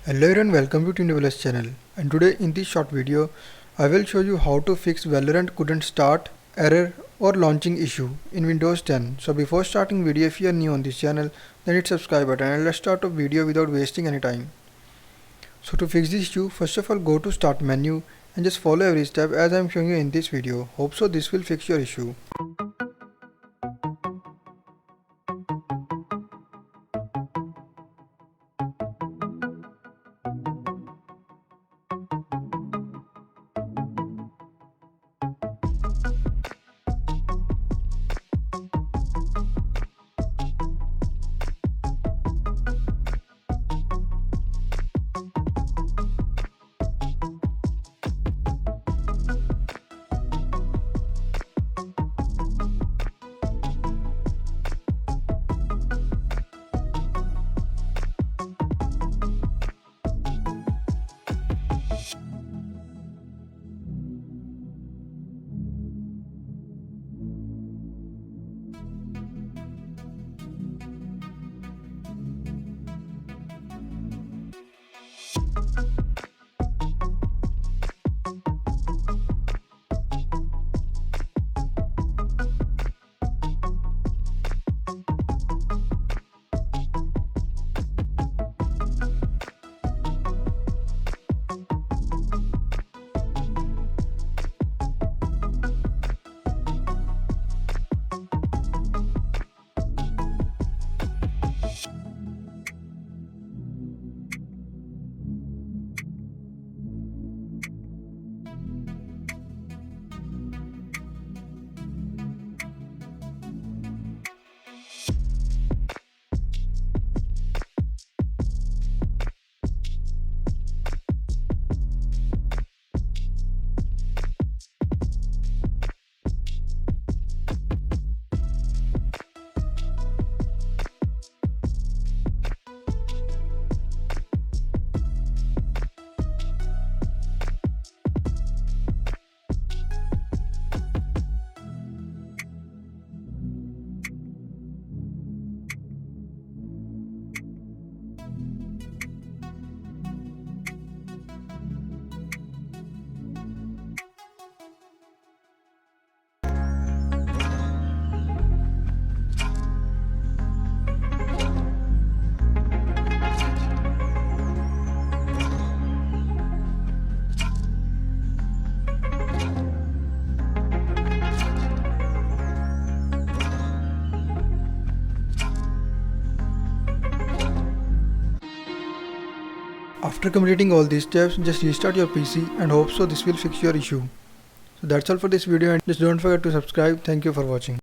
Hello everyone, welcome to TeamDevelopers channel, and today in this short video I will show you how to fix Valorant couldn't start error or launching issue in Windows 10. So before starting video, if you are new on this channel, then hit subscribe button and let's start a video without wasting any time. So to fix this issue, first of all go to start menu and just follow every step as I am showing you in this video. Hope so this will fix your issue. After completing all these steps, just restart your PC and hope so this will fix your issue. So that's all for this video, and just don't forget to subscribe. Thank you for watching.